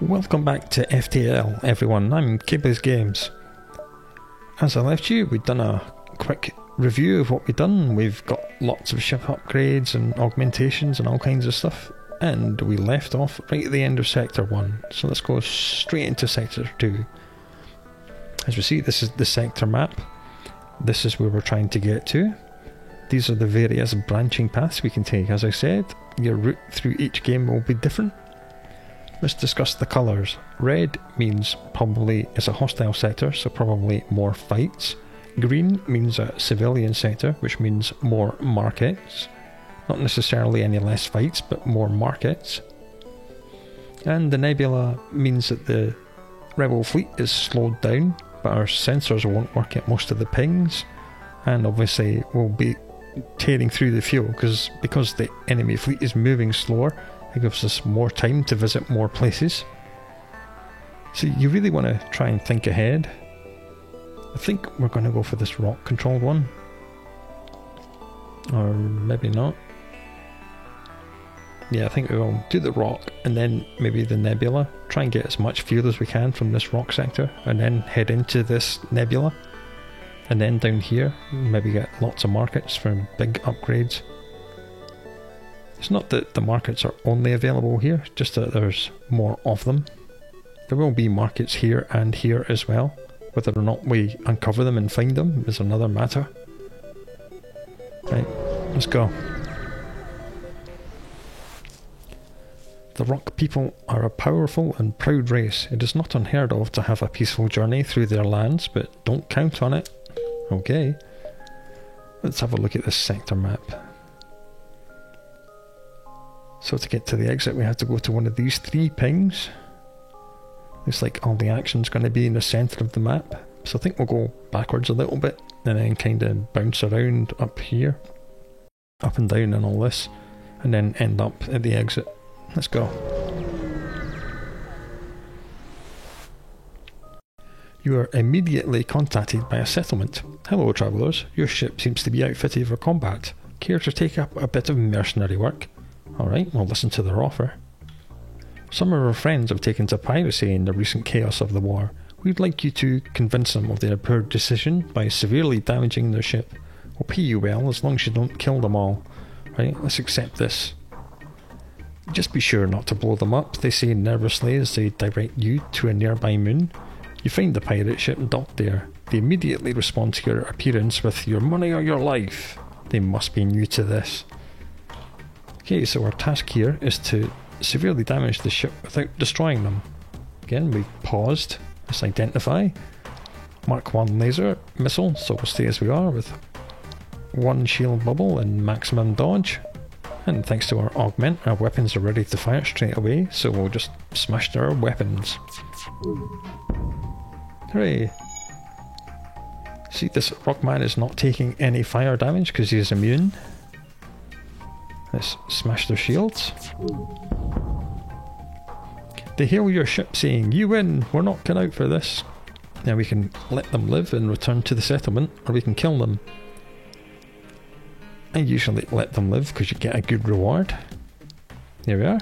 Welcome back to FTL, everyone. I'm Kibbles Games. As I left you, we've done a quick review of what we've done. We've got lots of ship upgrades and augmentations and all kinds of stuff. And we left off right at the end of Sector 1. So let's go straight into Sector 2. As we see, this is the sector map. This is where we're trying to get to. These are the various branching paths we can take. As I said, your route through each game will be different. Let's discuss the colours. Red means probably it's a hostile sector, so probably more fights. Green means a civilian sector, which means more markets. Not necessarily any less fights, but more markets. And the nebula means that the rebel fleet is slowed down, but our sensors won't work at most of the pings. And obviously we'll be tearing through the fuel, because the enemy fleet is moving slower. It gives us more time to visit more places. So you really want to try and think ahead. I think we're going to go for this rock controlled one. Or maybe not. Yeah, I think we will do the rock and then maybe the nebula. Try and get as much fuel as we can from this rock sector and then head into this nebula. And then down here, maybe get lots of markets for big upgrades. It's not that the markets are only available here, just that there's more of them. There will be markets here and here as well. Whether or not we uncover them and find them is another matter. Right, let's go. The Rock people are a powerful and proud race. It is not unheard of to have a peaceful journey through their lands, but don't count on it. Okay. Let's have a look at this sector map. So to get to the exit we have to go to one of these 3 pings. Looks like all the action's going to be in the centre of the map. So I think we'll go backwards a little bit and then kind of bounce around up here. Up and down and all this. And then end up at the exit. Let's go. You are immediately contacted by a settlement. Hello travellers, your ship seems to be outfitted for combat. Care to take up a bit of mercenary work? Alright, we'll listen to their offer. Some of our friends have taken to piracy in the recent chaos of the war. We'd like you to convince them of their poor decision by severely damaging their ship. We'll pay you well as long as you don't kill them all. Right, let's accept this. Just be sure not to blow them up, they say nervously as they direct you to a nearby moon. You find the pirate ship docked there. They immediately respond to your appearance with your money or your life. They must be new to this. Okay, so our task here is to severely damage the ship without destroying them. Again, we've paused. Let's identify. Mark 1 laser missile, so we'll stay as we are with 1 shield bubble and maximum dodge. And thanks to our augment, our weapons are ready to fire straight away, so we'll just smash their weapons. Hooray! See, this Rockman is not taking any fire damage because he is immune. Let's smash their shields. They hail your ship saying, "You win, we're not cut out for this." Now we can let them live and return to the settlement, or we can kill them. I usually let them live because you get a good reward. There we are.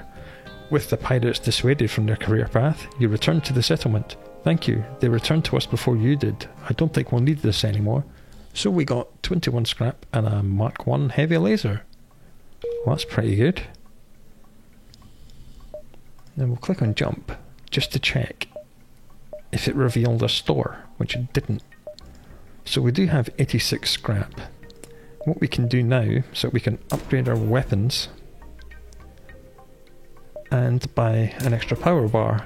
With the pirates dissuaded from their career path, you return to the settlement. Thank you, they returned to us before you did. I don't think we'll need this anymore. So we got 21 scrap and a Mark 1 heavy laser. Well, that's pretty good. Then we'll click on jump just to check if it revealed a store, which it didn't. So we do have 86 scrap. What we can do now, so we can upgrade our weapons and buy an extra power bar.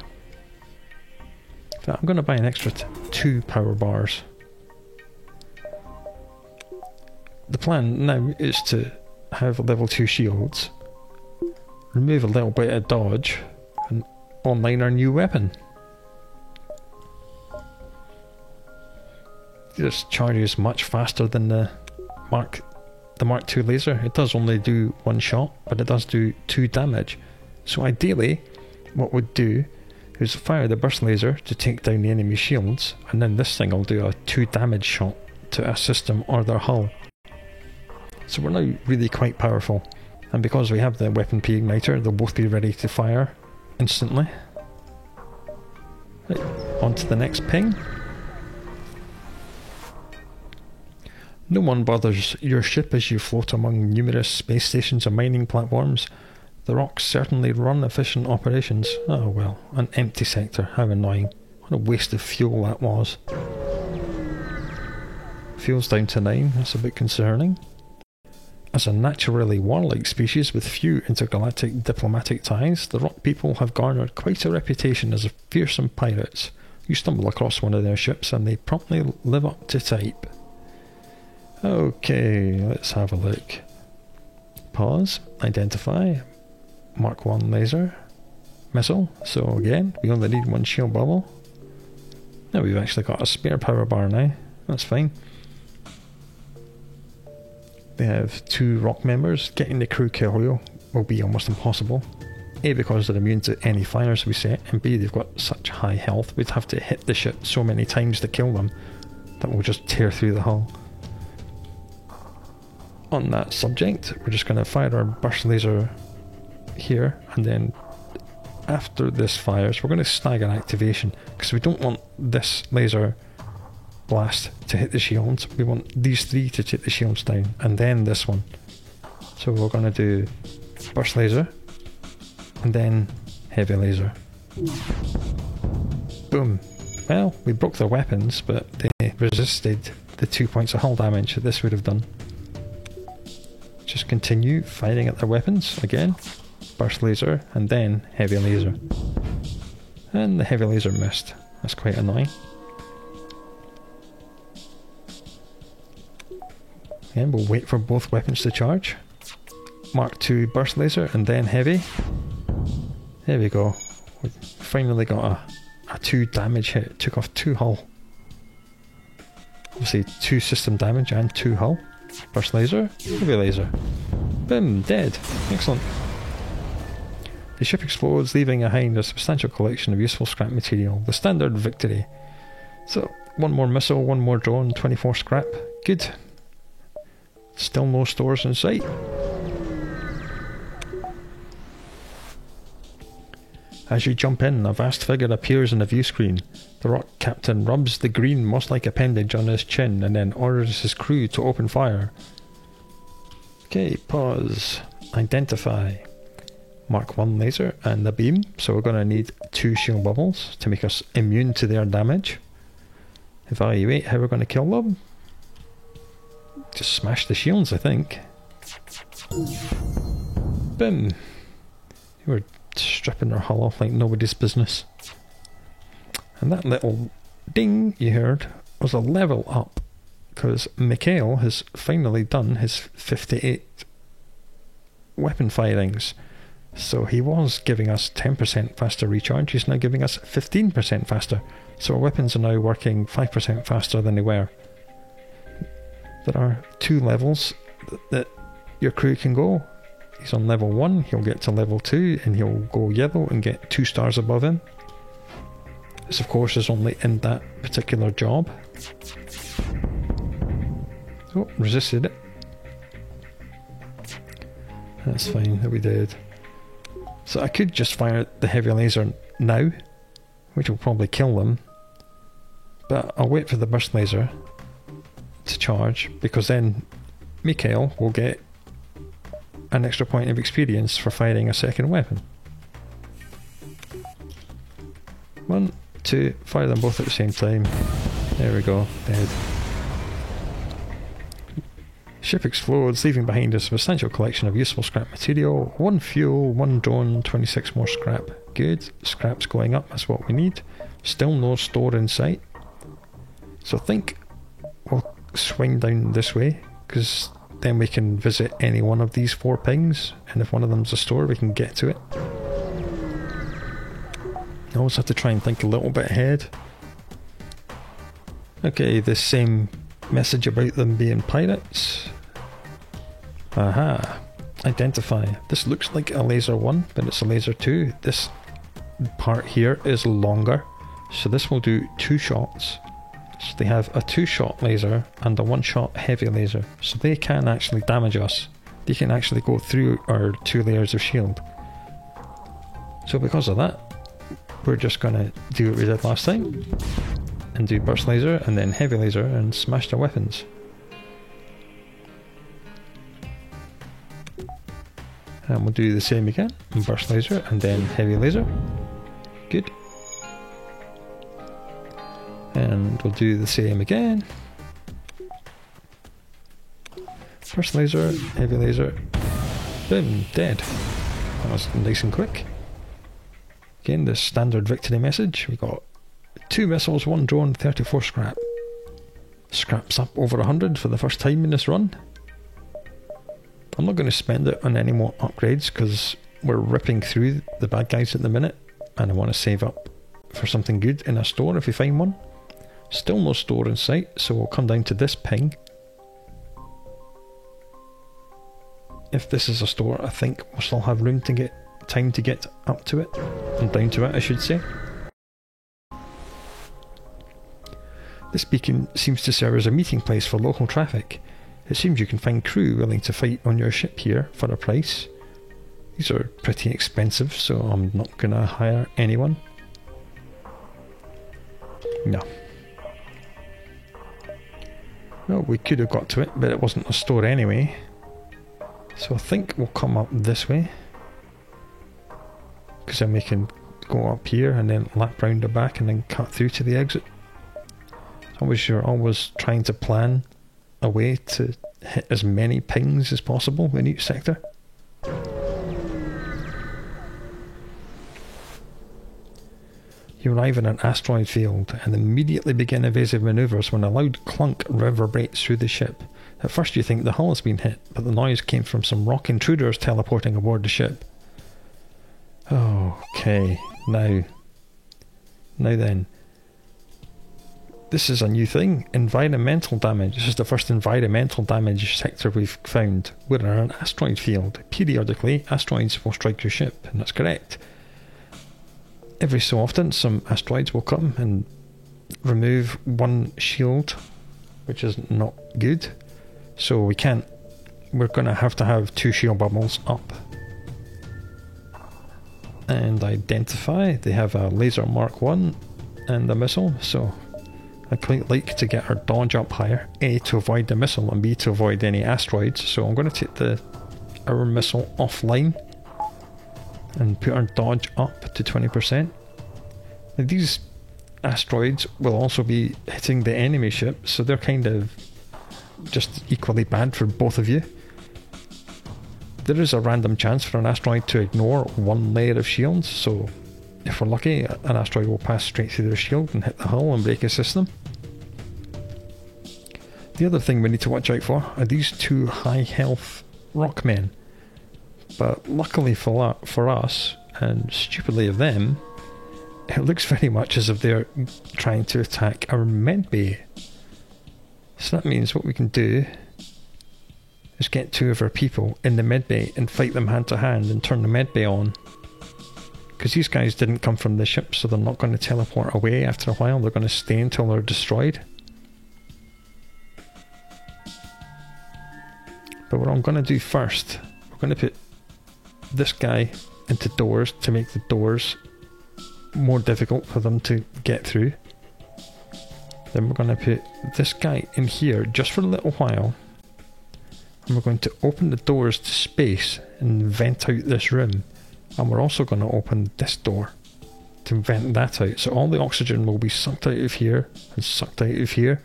In fact, I'm going to buy an extra 2 power bars. The plan now is to have level 2 shields, remove a little bit of dodge, and online our new weapon. This charges much faster than the Mark II laser. It does only do 1 shot, but it does do 2 damage. So ideally, what we'd do is fire the burst laser to take down the enemy shields, and then this thing will do a 2 damage shot to a system or their hull. So we're now really quite powerful, and because we have the weapon P igniter, they'll both be ready to fire instantly. On to the next ping. No one bothers your ship as you float among numerous space stations and mining platforms. The rocks certainly run efficient operations. Oh well, an empty sector, how annoying. What a waste of fuel that was. Fuel's down to 9, that's a bit concerning. As a naturally warlike species with few intergalactic diplomatic ties, the Rock people have garnered quite a reputation as fearsome pirates. You stumble across one of their ships and they promptly live up to type. Okay, let's have a look. Pause, identify, Mark 1 laser, missile. So again, we only need one shield bubble. Now we've actually got a spare power bar now, that's fine. They have 2 rock members. Getting the crew kill will be almost impossible. A, because they're immune to any fires we set, and B, they've got such high health, we'd have to hit the ship so many times to kill them that we'll just tear through the hull. On that subject, we're just going to fire our burst laser here, and then after this fires, we're going to stagger activation, because we don't want this laser blast to hit the shields. We want these 3 to take the shields down, and then this one. So we're going to do burst laser, and then heavy laser. Boom. Well, we broke their weapons, but they resisted the 2 points of hull damage that this would have done. Just continue firing at their weapons again. Burst laser, and then heavy laser. And the heavy laser missed. That's quite annoying. And we'll wait for both weapons to charge. Mark 2 burst laser and then heavy. There we go. We finally got a 2 damage hit. Took off 2 hull. Obviously 2 system damage and 2 hull. Burst laser, heavy laser. Boom, dead. Excellent. The ship explodes, leaving behind a substantial collection of useful scrap material. The standard victory. So, 1 more missile, 1 more drone, 24 scrap. Good. Still no stores in sight. As you jump in, a vast figure appears on the view screen. The Rock captain rubs the green moss-like appendage on his chin and then orders his crew to open fire. Okay, pause. Identify. Mark 1 laser and the beam, so we're going to need 2 shield bubbles to make us immune to their damage. Evaluate how we're going to kill them. Just smash the shields, I think. Boom. We're stripping their hull off like nobody's business. And that little ding you heard was a level up, because Mikhail has finally done his 58 weapon firings. So he was giving us 10% faster recharge, he's now giving us 15% faster. So our weapons are now working 5% faster than they were. There are 2 levels that your crew can go. He's on level 1, he'll get to level 2 and he'll go yellow and get 2 stars above him. This of course is only in that particular job. Oh, resisted it. That's fine that we did. So I could just fire the heavy laser now, which will probably kill them. But I'll wait for the burst laser to charge, because then Mikhail will get an extra point of experience for firing a second weapon. 1, 2, fire them both at the same time. There we go, dead. Ship explodes, leaving behind a substantial collection of useful scrap material. 1 fuel, 1 drone, 26 more scrap. Good, scrap's going up, that's what we need. Still no store in sight. So I think we'll swing down this way, because then we can visit any one of these 4 pings, and if one of them's a store we can get to it. I always have to try and think a little bit ahead. Okay, the same message about them being pirates. Aha, identify. This looks like a laser 1, but it's a laser 2. This part here is longer, so this will do 2 shots. So they have a 2-shot laser and a 1-shot heavy laser, so they can actually damage us. They can actually go through our 2 layers of shield. So because of that, we're just going to do what we did last time and do burst laser and then heavy laser and smash their weapons. And we'll do the same again, burst laser and then heavy laser. Good. And we'll do the same again. Burst laser, heavy laser, boom, dead. That was nice and quick. Again, the standard victory message. We got 2 missiles, 1 drone, 34 scrap. Scrap's up over 100 for the first time in this run. I'm not going to spend it on any more upgrades because we're ripping through the bad guys at the minute and I want to save up for something good in a store if we find one. Still no store in sight, so we'll come down to this ping. If this is a store, I think we'll still have room to get time to get up to it, and down to it I should say. This beacon seems to serve as a meeting place for local traffic. It seems you can find crew willing to fight on your ship here for a price. These are pretty expensive, so I'm not gonna hire anyone. No. Well, we could have got to it, but it wasn't a store anyway. So I think we'll come up this way. Because then we can go up here and then lap round the back and then cut through to the exit. You're always trying to plan a way to hit as many pings as possible in each sector. You arrive in an asteroid field and immediately begin evasive manoeuvres when a loud clunk reverberates through the ship. At first you think the hull has been hit, but the noise came from some rock intruders teleporting aboard the ship. Okay, now then. This is a new thing, environmental damage. This is the first environmental damage sector we've found. We're in an asteroid field. Periodically, asteroids will strike your ship, and that's correct. Every so often, some asteroids will come and remove one shield, which is not good. So we're going to have 2 shield bubbles up. And identify, they have a laser Mark 1 and a missile, so I quite like to get our dodge up higher. A, to avoid the missile, and B, to avoid any asteroids. So I'm going to take our missile offline and put our dodge up to 20%. Now these asteroids will also be hitting the enemy ship, so they're kind of just equally bad for both of you. There is a random chance for an asteroid to ignore one layer of shields, so if we're lucky, an asteroid will pass straight through their shield and hit the hull and break a system. The other thing we need to watch out for are these 2 high health rockmen. But luckily for us, and stupidly of them, it looks very much as if they're trying to attack our medbay. So that means what we can do is get 2 of our people in the medbay and fight them hand to hand and turn the medbay on. Because these guys didn't come from the ship, so they're not going to teleport away after a while. They're going to stay until they're destroyed. But what I'm going to do first, we're going to put this guy into doors to make the doors more difficult for them to get through. Then we're going to put this guy in here just for a little while. And we're going to open the doors to space and vent out this room. And we're also going to open this door to vent that out. So all the oxygen will be sucked out of here and sucked out of here.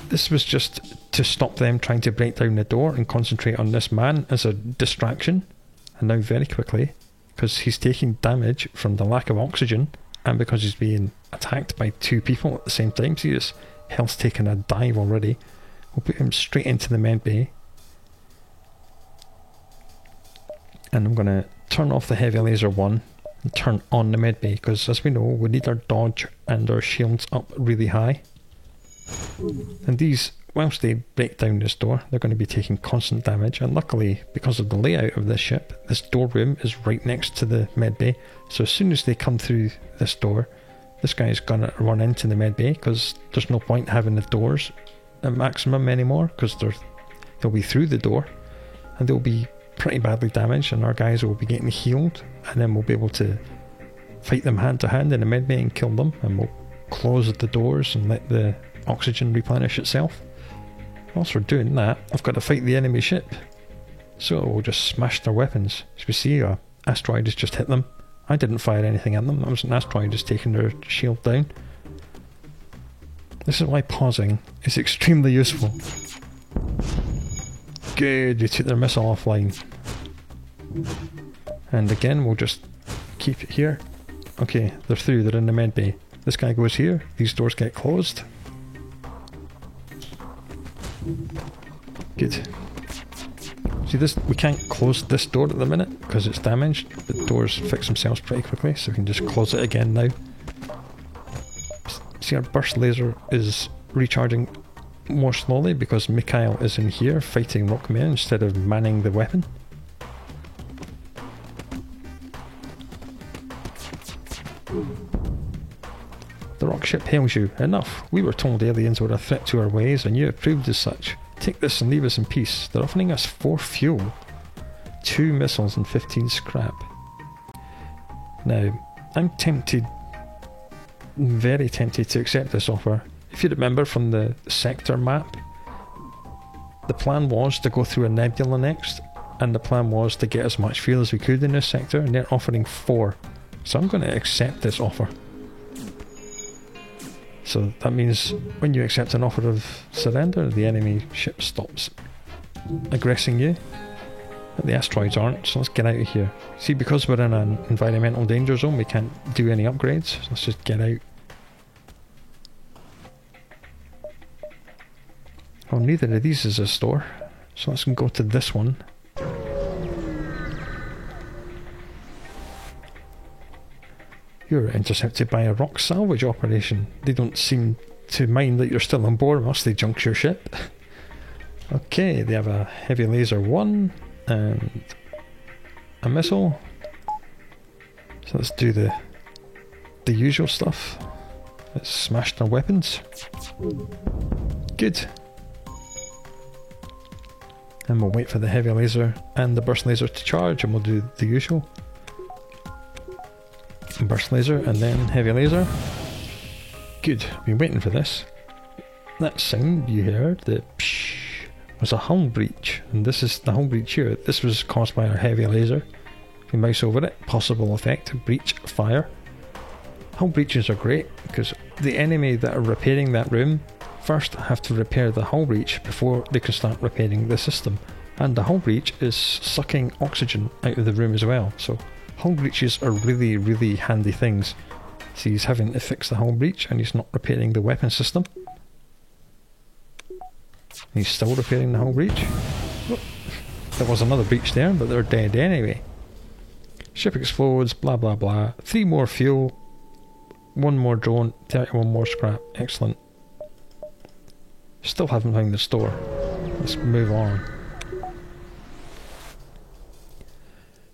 This was just to stop them trying to break down the door and concentrate on this man as a distraction. And now very quickly, because he's taking damage from the lack of oxygen and because he's being attacked by 2 people at the same time, see his health's taken a dive already. We'll put him straight into the med bay. And I'm going to turn off the heavy laser 1 and turn on the med bay, because as we know, we need our dodge and our shields up really high. And these, whilst they break down this door, they're going to be taking constant damage. And luckily, because of the layout of this ship, this door room is right next to the med bay. So as soon as they come through this door, this guy's going to run into the med bay, because there's no point having the doors at maximum anymore, because they'll be through the door. and they'll be pretty badly damaged, and our guys will be getting healed, and then we'll be able to fight them hand to hand in a medbay and kill them, and we'll close the doors and let the oxygen replenish itself. Whilst we're doing that, I've got to fight the enemy ship, so we'll just smash their weapons. As we see, an asteroid has just hit them. I didn't fire anything at them, that was an asteroid just taking their shield down. This is why pausing is extremely useful. Good, we took their missile offline. And again, we'll just keep it here. Okay, they're through, they're in the med bay. This guy goes here, these doors get closed. Good. See this, we can't close this door at the minute because it's damaged. The doors fix themselves pretty quickly, so we can just close it again now. See, our burst laser is recharging more slowly because Mikhail is in here fighting Rockman instead of manning the weapon. The rock ship hails you. Enough. We were told aliens were a threat to our ways, and you have proved as such. Take this and leave us in peace. They're offering us 4 fuel, 2 missiles and 15 scrap. Now, I'm tempted, very tempted to accept this offer. If you remember from the sector map, the plan was to go through a nebula next, and the plan was to get as much fuel as we could in this sector, and they're offering 4. So I'm going to accept this offer. So that means when you accept an offer of surrender, the enemy ship stops aggressing you. But the asteroids aren't, so let's get out of here. See, because we're in an environmental danger zone, we can't do any upgrades. So let's just get out. Oh, neither of these is a store. So let's go to this one. You're intercepted by a rock salvage operation. They don't seem to mind that you're still on board unless they junk your ship. Okay, they have a heavy laser 1 and a missile. So let's do the usual stuff. Let's smash their weapons. Good. And we'll wait for the heavy laser and the burst laser to charge, and we'll do the usual. Burst laser and then heavy laser. Good, I've been waiting for this. That sound you heard, the psh, was a hull breach, and this is the hull breach here. This was caused by our heavy laser. If you mouse over it, possible effect, breach, fire. Hull breaches are great because the enemy that are repairing that room first have to repair the hull breach before they can start repairing the system. And the hull breach is sucking oxygen out of the room as well, so hull breaches are really, really handy things. So he's having to fix the hull breach and he's not repairing the weapon system. He's still repairing the hull breach. Oh, there was another breach there, but they're dead anyway. Ship explodes, blah blah blah. 3 more fuel, 1 more drone, 31 more scrap. Excellent. Still haven't found the store. Let's move on.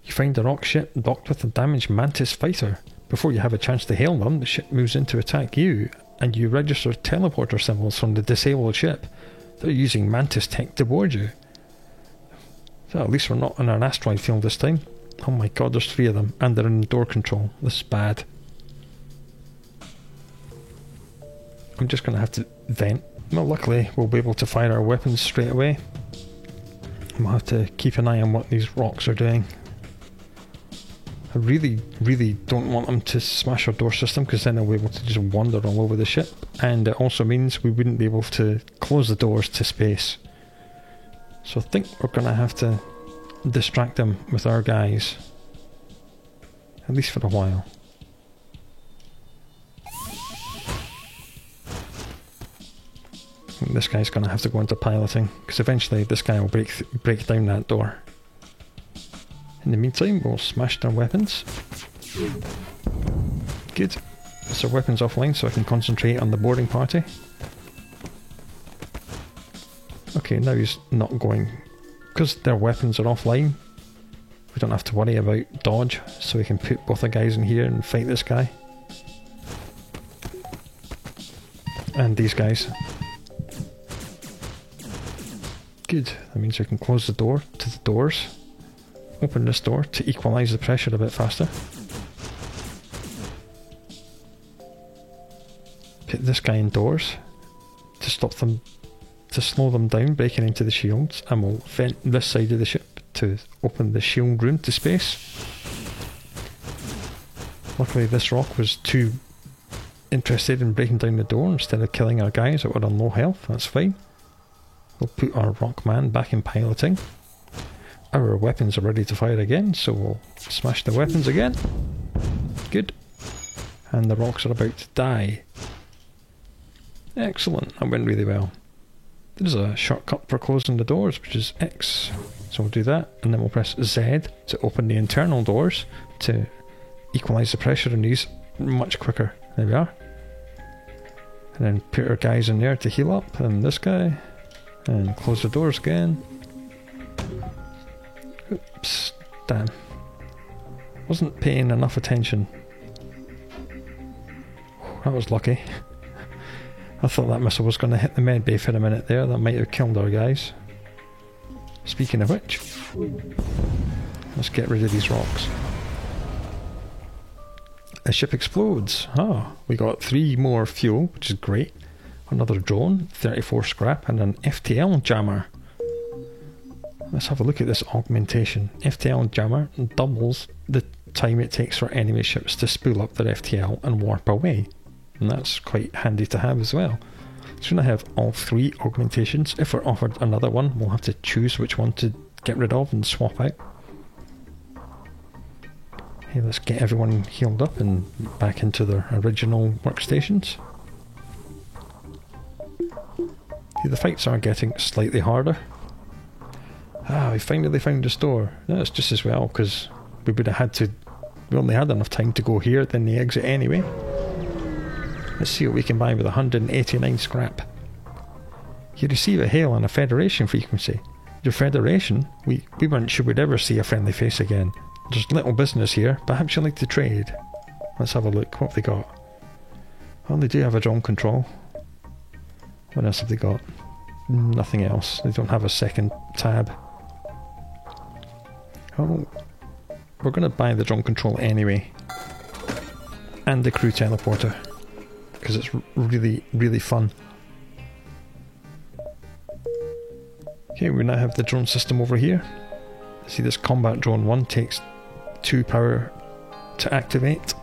You find a rock ship docked with a damaged Mantis fighter. Before you have a chance to hail them, the ship moves in to attack you, and you register teleporter symbols from the disabled ship. They're using Mantis tech to board you. So at least we're not in an asteroid field this time. Oh my god, there's 3 of them, and they're in door control. This is bad. I'm just going to have to vent. Well, luckily we'll be able to fire our weapons straight away. We'll have to keep an eye on what these rocks are doing. I really, really don't want them to smash our door system, because then they'll be able to just wander all over the ship, and it also means we wouldn't be able to close the doors to space. So I think we're going to have to distract them with our guys, at least for a while. And this guy's going to have to go into piloting, because eventually this guy will break down that door. In the meantime, we'll smash their weapons. Good. It's their weapons offline so I can concentrate on the boarding party. Okay, now he's not going. Because their weapons are offline, we don't have to worry about dodge, so we can put both the guys in here and fight this guy. And these guys. Good. That means we can close the door to the doors. Open this door to equalise the pressure a bit faster. Put this guy indoors to stop them, to slow them down breaking into the shields, and we'll vent this side of the ship to open the shield room to space. Luckily this rock was too interested in breaking down the door instead of killing our guys that were on low health. That's fine. We'll put our rock man back in piloting. Our weapons are ready to fire again, so we'll smash the weapons again. Good. And the rocks are about to die. Excellent, that went really well. There's a shortcut for closing the doors, which is X. So we'll do that, and then we'll press Z to open the internal doors to equalise the pressure on these much quicker. There we are. And then put our guys in there to heal up, and this guy. And close the doors again. Oops, damn. Wasn't paying enough attention. That was lucky. I thought that missile was going to hit the med bay for a minute there. That might have killed our guys. Speaking of which, let's get rid of these rocks. The ship explodes. Ah, we got 3 more fuel, which is great. Another drone, 34 scrap, and an FTL jammer. Let's have a look at this augmentation. FTL jammer doubles the time it takes for enemy ships to spool up their FTL and warp away. And that's quite handy to have as well. So when I have all 3 augmentations, if we're offered another one, we'll have to choose which one to get rid of and swap out. Hey, let's get everyone healed up and back into their original workstations. The fights are getting slightly harder. Ah, we finally found the store. That's just as well, because we would have had to... We only had enough time to go here, then the exit anyway. Let's see what we can buy with 189 scrap. You receive a hail on a Federation frequency. Your Federation? We weren't sure we'd ever see a friendly face again. There's little business here. Perhaps you'd like to trade. Let's have a look. What have they got? Well, they do have a drone control. What else have they got? Nothing else. They don't have a second tab. Oh, we're going to buy the drone control anyway. And the crew teleporter. Because it's really, really fun. Okay, we now have the drone system over here. See, this combat drone 1 takes 2 power to activate.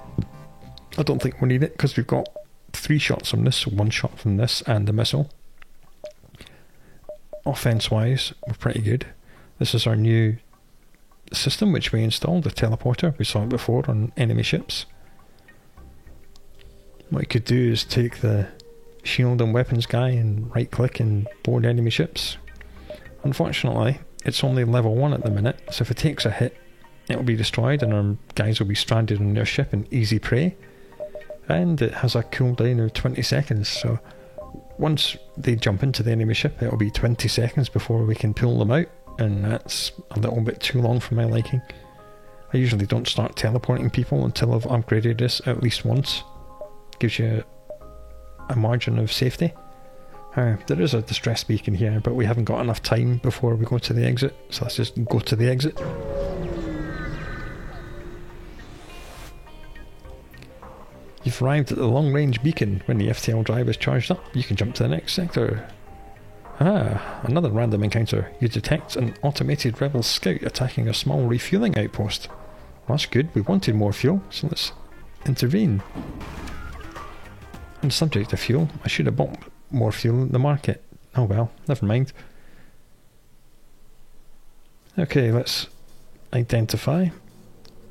I don't think we need it because we've got 3 shots from this, so 1 shot from this and the missile. Offense wise, we're pretty good. This is our new system which we installed, the teleporter. We saw it before on enemy ships. What you could do is take the shield and weapons guy and right click and board enemy ships. Unfortunately, it's only level 1 at the minute, so if it takes a hit, it'll be destroyed and our guys will be stranded on their ship in easy prey. And it has a cooldown of 20 seconds, so once they jump into the enemy ship, it'll be 20 seconds before we can pull them out, and that's a little bit too long for my liking. I usually don't start teleporting people until I've upgraded this at least once. Gives you a margin of safety. There is a distress beacon here, but we haven't got enough time before we go to the exit, so let's just go to the exit. You've arrived at the long-range beacon. When the FTL drive is charged up, you can jump to the next sector. Ah, another random encounter. You detect an automated rebel scout attacking a small refueling outpost. Well, that's good. We wanted more fuel, so let's intervene. I'm subject to fuel. I should have bought more fuel in the market. Oh well, never mind. Okay, let's identify.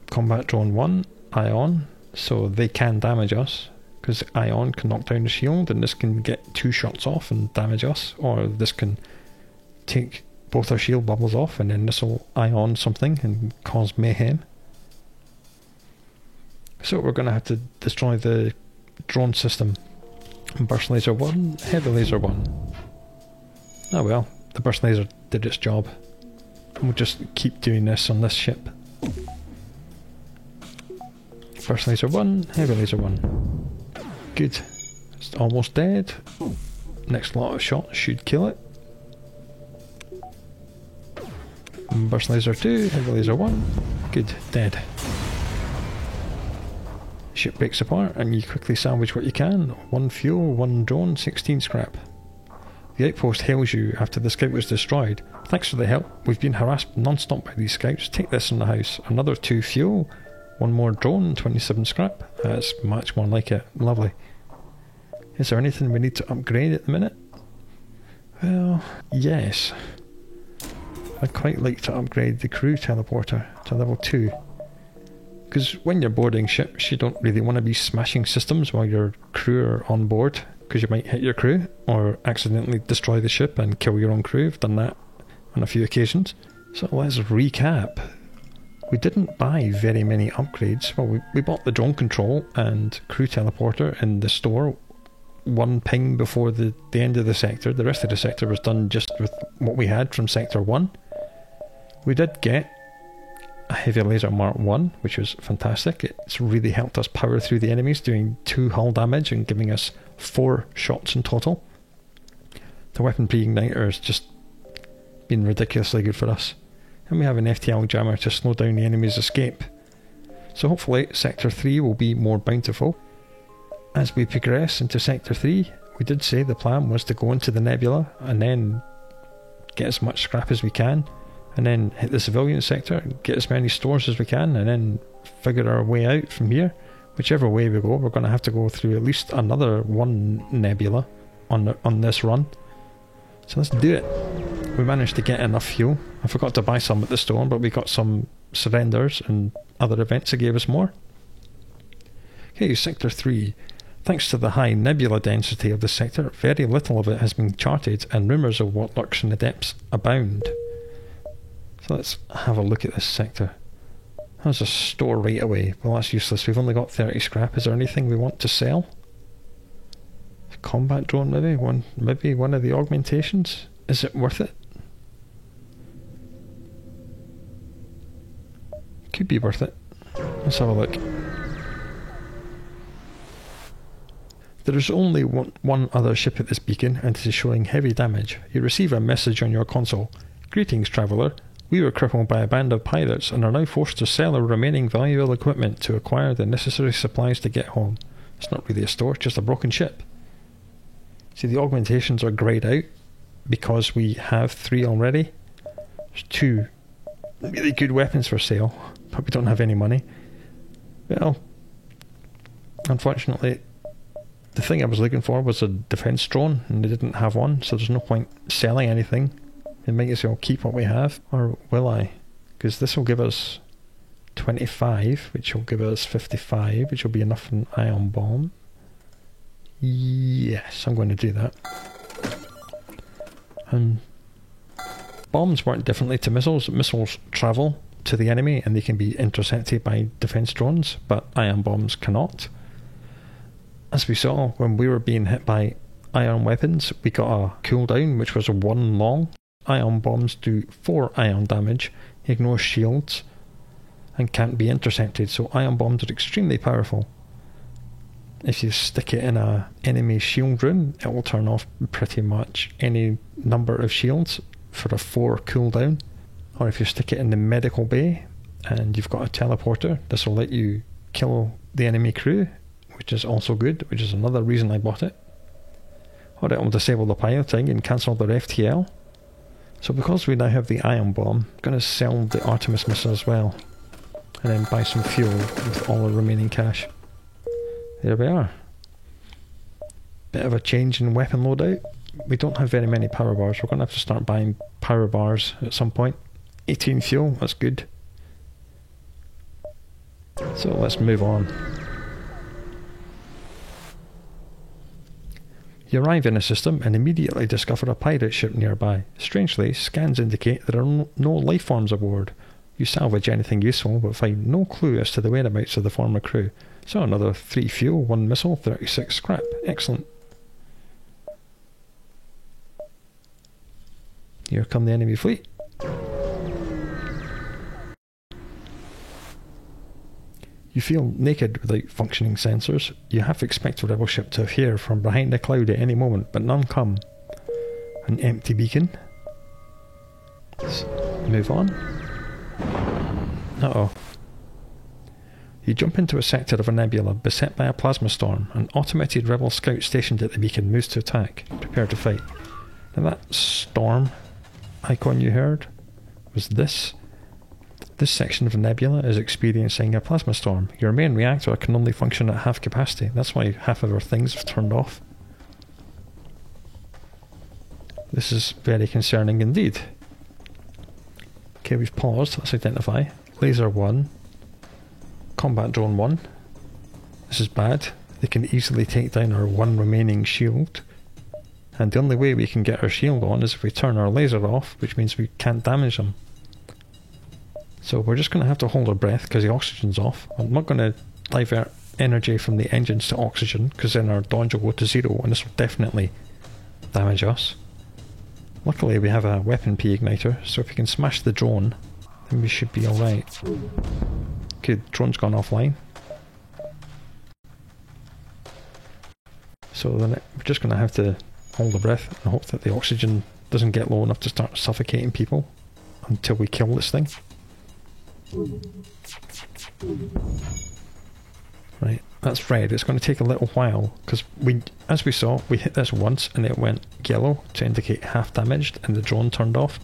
Combat drone 1, Ion. So they can damage us, because Ion can knock down the shield, and this can get 2 shots off and damage us, or this can take both our shield bubbles off, and then this will Ion something and cause mayhem. So we're going to have to destroy the drone system. Burst laser 1, heavy laser 1. Oh well, the burst laser did its job. And we'll just keep doing this on this ship. Burst laser 1, heavy laser 1. Good. It's almost dead. Next lot of shots should kill it. Burst laser 2, heavy laser 1. Good, dead. Ship breaks apart and you quickly salvage what you can. 1 fuel, 1 drone, 16 scrap. The outpost hails you after the scout was destroyed. Thanks for the help. We've been harassed non-stop by these scouts. Take this in the house. Another 2 fuel, 1 more drone, 27 scrap. That's much more like it. Lovely. Is there anything we need to upgrade at the minute? Well, yes. I'd quite like to upgrade the crew teleporter to level 2. Because when you're boarding ships, you don't really want to be smashing systems while your crew are on board, because you might hit your crew or accidentally destroy the ship and kill your own crew. I've done that on a few occasions. So let's recap. We didn't buy very many upgrades. Well, we bought the drone control and crew teleporter in the store 1 ping before the end of the sector. The rest of the sector was done just with what we had from sector 1. We did get a heavy laser Mark 1, which was fantastic. It's really helped us power through the enemies, doing 2 hull damage and giving us 4 shots in total. The weapon pre-igniter has just been ridiculously good for us. And we have an FTL jammer to slow down the enemy's escape. So hopefully Sector 3 will be more bountiful. As we progress into Sector 3, we did say the plan was to go into the nebula and then get as much scrap as we can, and then hit the civilian sector, get as many stores as we can, and then figure our way out from here. Whichever way we go, we're going to have to go through at least another 1 nebula on this run. So let's do it. We managed to get enough fuel. I forgot to buy some at the store, but we got some surrenders and other events that gave us more. Okay, Sector 3. Thanks to the high nebula density of the sector, very little of it has been charted, and rumours of what lurks in the depths abound. So let's have a look at this sector. There's a store right away. Well, that's useless. We've only got 30 scrap. Is there anything we want to sell? A combat drone, maybe? Maybe one of the augmentations? Is it worth it? Could be worth it. Let's have a look. There is only one other ship at this beacon, and it is showing heavy damage. You receive a message on your console. Greetings, traveller. We were crippled by a band of pirates and are now forced to sell our remaining valuable equipment to acquire the necessary supplies to get home. It's not really a store, just a broken ship. See, the augmentations are greyed out because we have 3 already. There's 2 really good weapons for sale, but we don't have any money. Well, unfortunately, the thing I was looking for was a defence drone, and they didn't have one, so there's no point selling anything. We might as well keep what we have, or will I? Because this will give us 25, which will give us 55, which will be enough for an ion bomb. Yes, I'm going to do that. And bombs work differently to missiles. Missiles travel to the enemy and they can be intercepted by defence drones, but ion bombs cannot. As we saw when we were being hit by ion weapons, we got a cooldown which was 1 long. Ion bombs do 4 ion damage, ignore shields, and can't be intercepted, so ion bombs are extremely powerful. If you stick it in a enemy shield room, it will turn off pretty much any number of shields for a 4 cooldown. Or if you stick it in the medical bay and you've got a teleporter, this will let you kill the enemy crew, which is also good, which is another reason I bought it. Or it will disable the piloting and cancel their FTL. So because we now have the ion bomb, I'm going to sell the Artemis missile as well, and then buy some fuel with all the remaining cash. There we are. Bit of a change in weapon loadout. We don't have very many power bars. We're going to have to start buying power bars at some point. 18 fuel, that's good. So let's move on. You arrive in a system and immediately discover a pirate ship nearby. Strangely, scans indicate there are no life forms aboard. You salvage anything useful, but find no clue as to the whereabouts of the former crew. So another 3 fuel, 1 missile, 36 scrap. Excellent. Here come the enemy fleet. You feel naked without functioning sensors. You half expect a rebel ship to appear from behind a cloud at any moment, but none come. An empty beacon. Move on. Uh-oh. You jump into a sector of a nebula beset by a plasma storm. An automated rebel scout stationed at the beacon moves to attack. Prepare to fight. Now that storm icon you heard was this. This section of the nebula is experiencing a plasma storm. Your main reactor can only function at half capacity. That's why half of our things have turned off. This is very concerning indeed. Okay, we've paused. Let's identify. Laser 1. Combat Drone 1. This is bad. They can easily take down our one remaining shield. And the only way we can get our shield on is if we turn our laser off, which means we can't damage them. So we're just going to have to hold our breath because the oxygen's off. I'm not going to divert energy from the engines to oxygen because then our dodge will go to 0 and this will definitely damage us. Luckily we have a weapon P-igniter, so if we can smash the drone, then we should be alright. Okay, the drone's gone offline. So then we're just going to have to hold our breath and hope that the oxygen doesn't get low enough to start suffocating people until we kill this thing. Right, that's red. It's going to take a little while because as we saw, we hit this once and it went yellow to indicate half damaged and the drone turned off.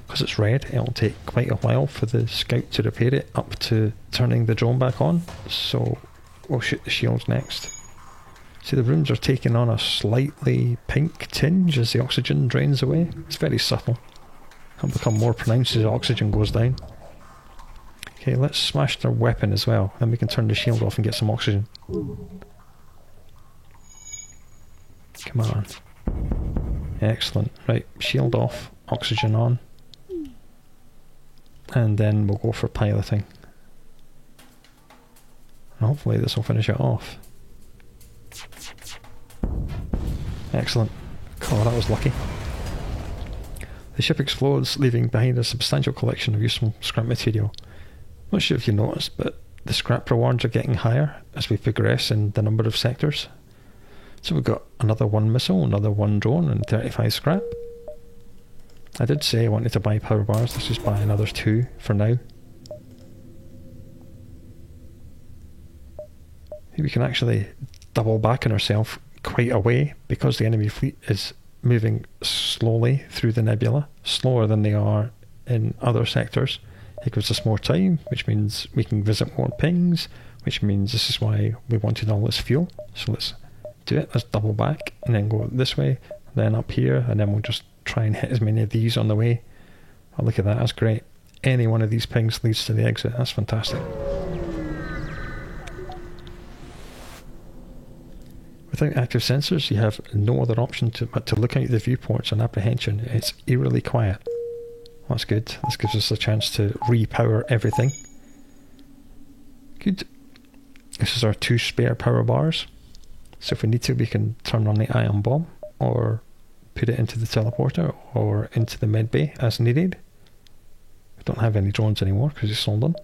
Because it's red, it'll take quite a while for the scout to repair it up to turning the drone back on. So we'll shoot the shields next. See, the rooms are taking on a slightly pink tinge as the oxygen drains away. It's very subtle. It'll become more pronounced as the oxygen goes down. Okay, let's smash their weapon as well, and we can turn the shield off and get some oxygen. Come on. Excellent. Right, shield off, oxygen on. And then we'll go for piloting. And hopefully this will finish it off. Excellent. Oh, that was lucky. The ship explodes, leaving behind a substantial collection of useful scrap material. Not sure if you noticed, but the scrap rewards are getting higher as we progress in the number of sectors. So we've got another 1 missile, another 1 drone, and 35 scrap. I did say I wanted to buy power bars. Let's just buy another 2 for now. We can actually double back on ourselves quite a way because the enemy fleet is moving slowly through the nebula, slower than they are in other sectors. It gives us more time, which means we can visit more pings, which means this is why we wanted all this fuel. So let's do it. Let's double back and then go this way, then up here, and then we'll just try and hit as many of these on the way. Oh, look at that. That's great. Any one of these pings leads to the exit. That's fantastic. Without active sensors, you have no other option but to look out the viewports on apprehension. It's eerily quiet. That's good. This gives us a chance to repower everything. Good. This is our 2 spare power bars. So if we need to, we can turn on the ion bomb or put it into the teleporter or into the med bay as needed. We don't have any drones anymore because we sold them.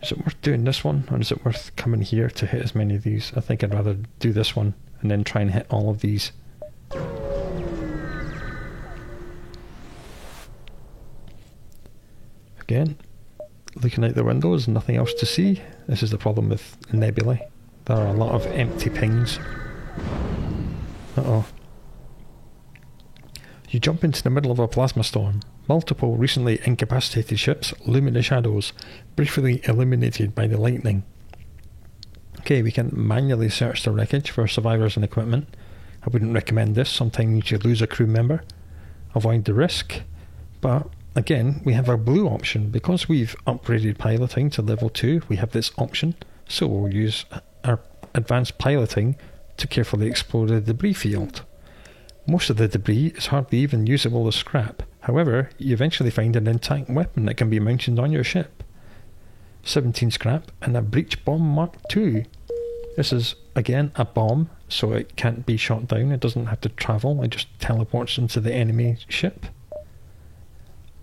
Is it worth doing this one, or is it worth coming here to hit as many of these? I think I'd rather do this one and then try and hit all of these. Again, looking out the windows, nothing else to see. This is the problem with nebulae. There are a lot of empty pings. Uh-oh. You jump into the middle of a plasma storm. Multiple recently incapacitated ships loom in the shadows, briefly illuminated by the lightning. Okay, we can manually search the wreckage for survivors and equipment. I wouldn't recommend this. Sometimes you lose a crew member. Avoid the risk. But again, we have a blue option. Because we've upgraded piloting to level 2, we have this option. So we'll use our advanced piloting to carefully explore the debris field. Most of the debris is hardly even usable as scrap. However, you eventually find an intact weapon that can be mounted on your ship. 17 scrap and a breach bomb Mark II. This is, again, a bomb, so it can't be shot down. It doesn't have to travel. It just teleports into the enemy ship.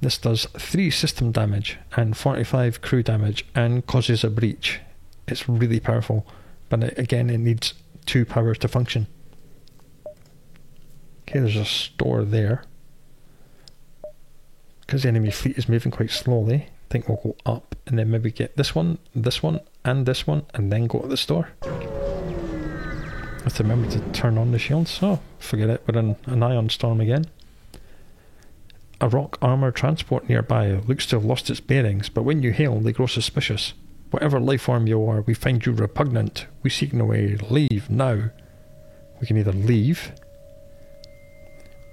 This does 3 system damage and 45 crew damage and causes a breach. It's really powerful, but again, it needs 2 power to function. Okay, there's a store there. Because the enemy fleet is moving quite slowly, I think we'll go up and then maybe get this one, and this one, and then go to the store. Have to remember to turn on the shields. Oh, forget it, we're in an ion storm again. A rock armour transport nearby looks to have lost its bearings, but when you hail, they grow suspicious. Whatever life form you are, we find you repugnant. We seek no way. Leave now. We can either leave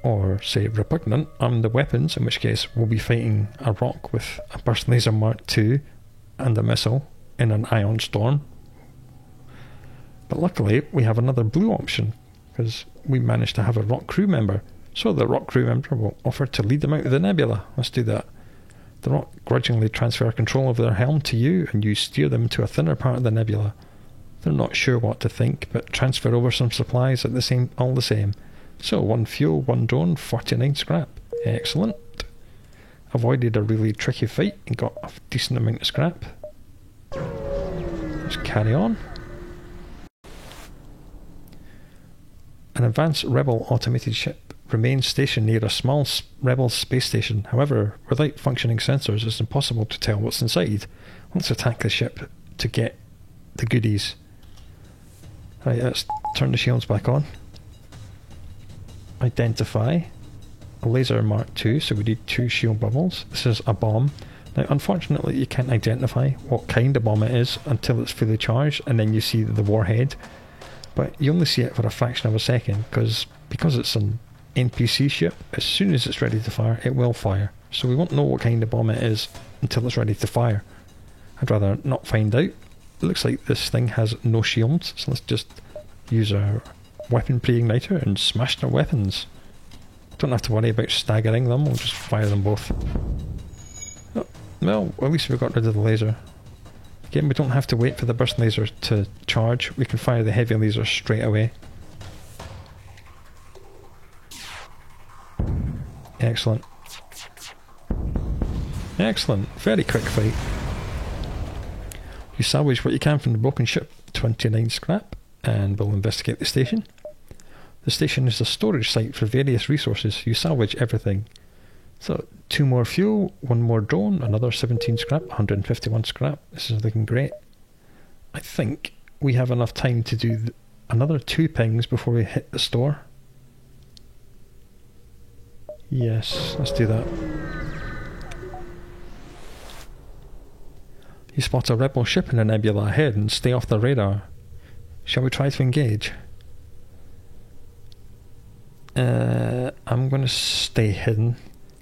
or say repugnant, arm the weapons, in which case we'll be fighting a rock with a burst laser Mark II and a missile in an ion storm. But luckily we have another blue option, because we managed to have a rock crew member. So the rock crew member will offer to lead them out of the nebula. Let's do that. The rock grudgingly transfer control of their helm to you, and you steer them to a thinner part of the nebula. They're not sure what to think, but transfer over some supplies at all the same. So 1 fuel, 1 drone, 49 scrap. Excellent. Avoided a really tricky fight and got a decent amount of scrap. Let's carry on. An advanced rebel automated ship remains stationed near a small rebel space station. However, without functioning sensors, it's impossible to tell what's inside. Let's attack the ship to get the goodies. Right, let's turn the shields back on. Identify. A laser Mark II, so we need 2 shield bubbles. This is a bomb. Now, unfortunately, you can't identify what kind of bomb it is until it's fully charged, and then you see the warhead. But you only see it for a fraction of a second, because it's an NPC ship, as soon as it's ready to fire, it will fire. So we won't know what kind of bomb it is until it's ready to fire. I'd rather not find out. It looks like this thing has no shields, so let's just use our weapon pre-igniter and smash their weapons. Don't have to worry about staggering them, we'll just fire them both. Oh, well, at least we got rid of the laser. Again, we don't have to wait for the burst laser to charge, we can fire the heavy laser straight away. Excellent. Excellent. Very quick fight. You salvage what you can from the broken ship, 29 scrap, and we'll investigate the station. The station is a storage site for various resources. You salvage everything. So 2 more fuel, 1 more drone, another 17 scrap, 151 scrap. This is looking great. I think we have enough time to do another 2 pings before we hit the store. Yes, let's do that. You spot a rebel ship in the nebula ahead and stay off the radar. Shall we try to engage? I'm going to stay hidden,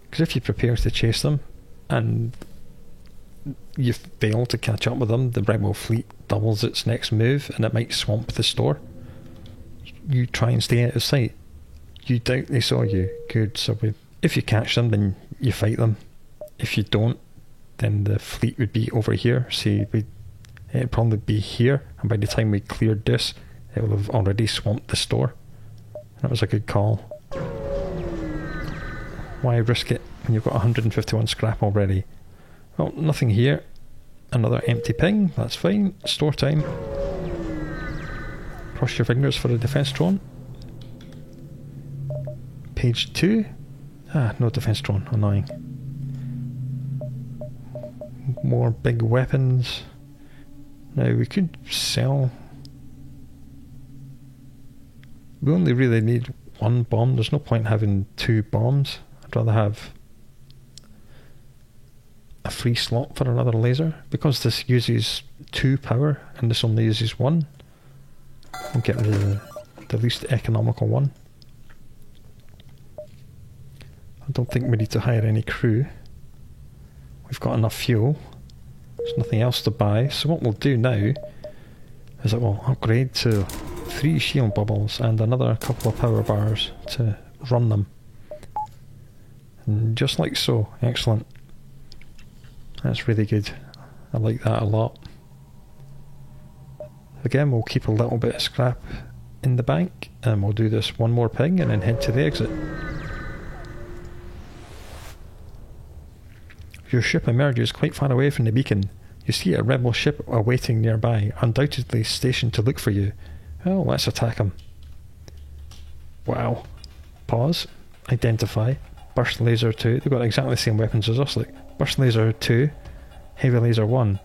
because if you prepare to chase them and you fail to catch up with them, the rebel fleet doubles its next move and it might swamp the store. You try and stay out of sight. You doubt they saw you. Good. So if you catch them, then you fight them. If you don't, then the fleet would be over here. See, it'd probably be here, and by the time we cleared this, it will have already swamped the store. That was a good call. Why risk it when you've got 151 scrap already? Well, nothing here. Another empty ping, that's fine. Store time. Cross your fingers for a defense drone. Page 2. Ah, no defense drone, annoying. More big weapons. Now we could sell. We only really need 1 bomb. There's no point having 2 bombs. I'd rather have a free slot for another laser. Because this uses 2 power and this only uses 1, we'll get the least economical one. I don't think we need to hire any crew. We've got enough fuel. There's nothing else to buy. So what we'll do now is that we'll upgrade to 3 shield bubbles and another couple of power bars to run them. And just like so. Excellent. That's really good. I like that a lot. Again, we'll keep a little bit of scrap in the bank, and we'll do this 1 more ping and then head to the exit. Your ship emerges quite far away from the beacon. You see a rebel ship awaiting nearby, undoubtedly stationed to look for you. Well, let's attack him. Wow. pause, identify, burst laser 2. They've got exactly the same weapons as us, like burst laser 2, heavy laser 1.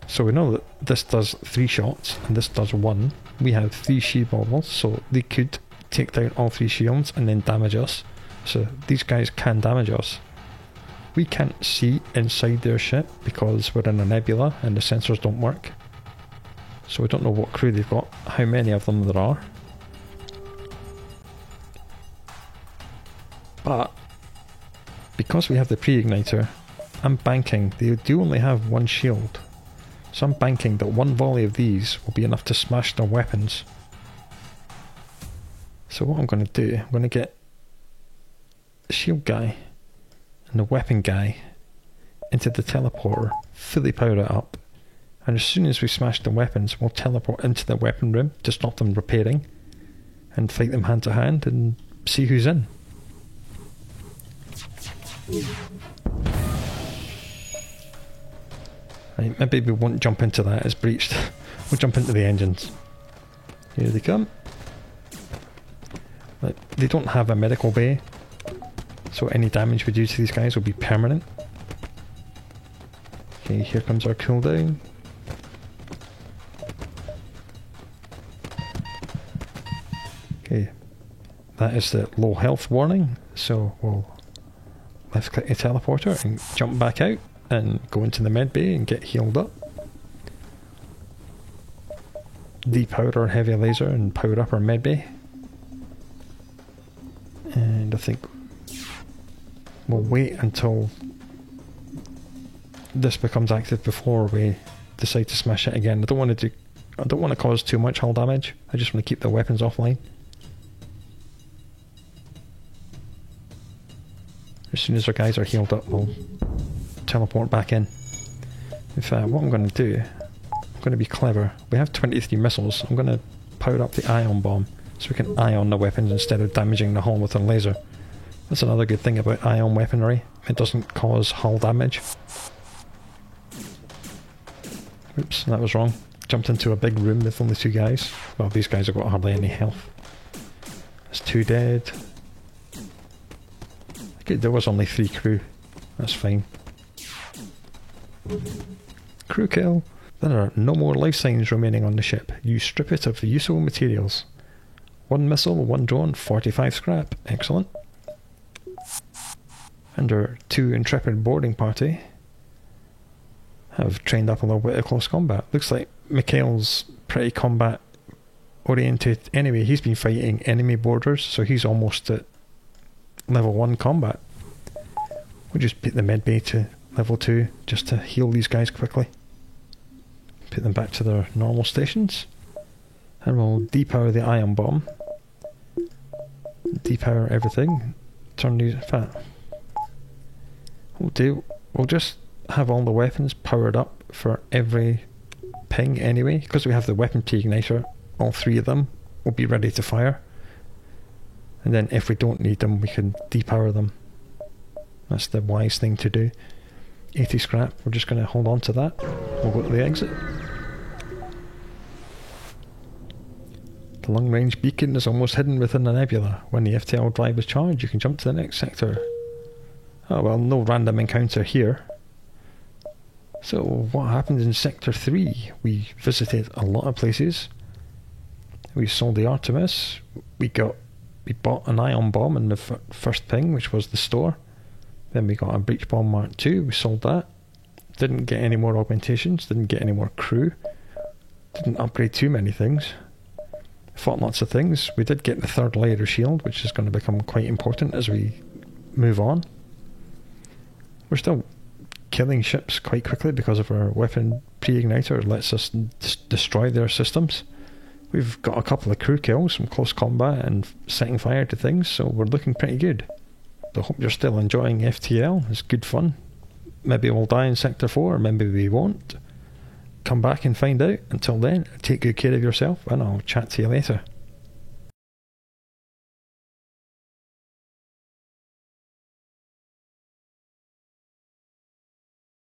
So we know that this does 3 shots and this does 1. We have 3 shield bubbles, so they could take down all 3 shields and then damage us. So these guys can damage us. We can't see inside their ship because we're in a nebula and the sensors don't work. So we don't know what crew they've got, how many of them there are. But because we have the pre-igniter, I'm banking they do only have 1 shield. So I'm banking that 1 volley of these will be enough to smash their weapons. So what I'm going to do, I'm going to get the shield guy and the weapon guy into the teleporter, fully power it up, and as soon as we smash the weapons, we'll teleport into the weapon room to stop them repairing and fight them hand to hand and see who's in. Right, maybe we won't jump into that, it's breached. We'll jump into the engines. Here they come. Like, they don't have a medical bay, so any damage we do to these guys will be permanent. Okay, here comes our cooldown. Okay, that is the low health warning, so we'll left click the teleporter and jump back out and go into the med bay and get healed up. Depower our heavy laser and power up our med bay. And I think we'll wait until this becomes active before we decide to smash it again. I don't want to cause too much hull damage. I just want to keep the weapons offline. As soon as our guys are healed up, we'll teleport back in. In fact, what I'm going to do, I'm going to be clever. We have 23 missiles. I'm going to power up the ion bomb so we can ion the weapons instead of damaging the hull with a laser. That's another good thing about ion weaponry. It doesn't cause hull damage. Oops, that was wrong. Jumped into a big room with only 2 guys. Well, these guys have got hardly any health. That's 2 dead. Good, there was only 3 crew. That's fine. Crew kill. There are no more life signs remaining on the ship. You strip it of the useful materials. 1 missile, 1 drone, 45 scrap. Excellent. And our 2 intrepid boarding party have trained up a little bit of close combat. Looks like Mikhail's pretty combat oriented anyway. He's been fighting enemy boarders, so he's almost at level 1 combat. We'll just beat the med bay to level 2 just to heal these guys quickly. Put them back to their normal stations. And we'll depower the ion bomb. Depower everything. Turn these... In fact, we'll just have all the weapons powered up for every ping anyway. Because we have the weapon pre-igniter, all 3 of them will be ready to fire. And then if we don't need them, we can depower them. That's the wise thing to do. 80 scrap, we're just going to hold on to that. We'll go to the exit. The long range beacon is almost hidden within the nebula. When the FTL drive is charged, you can jump to the next sector. Oh well, no random encounter here. So what happened in Sector 3? We visited a lot of places. We sold the Artemis. We bought an ion bomb in the first ping, which was the store. Then we got a breach bomb Mark II. We sold that. Didn't get any more augmentations. Didn't get any more crew. Didn't upgrade too many things. Fought lots of things. We did get the 3rd layer of shield, which is going to become quite important as we move on. We're still killing ships quite quickly because of our weapon pre-igniter. It lets us destroy their systems. We've got a couple of crew kills, some close combat and setting fire to things, so we're looking pretty good. I hope you're still enjoying FTL. It's good fun. Maybe we'll die in Sector 4, maybe we won't. Come back and find out. Until then, take good care of yourself, and I'll chat to you later.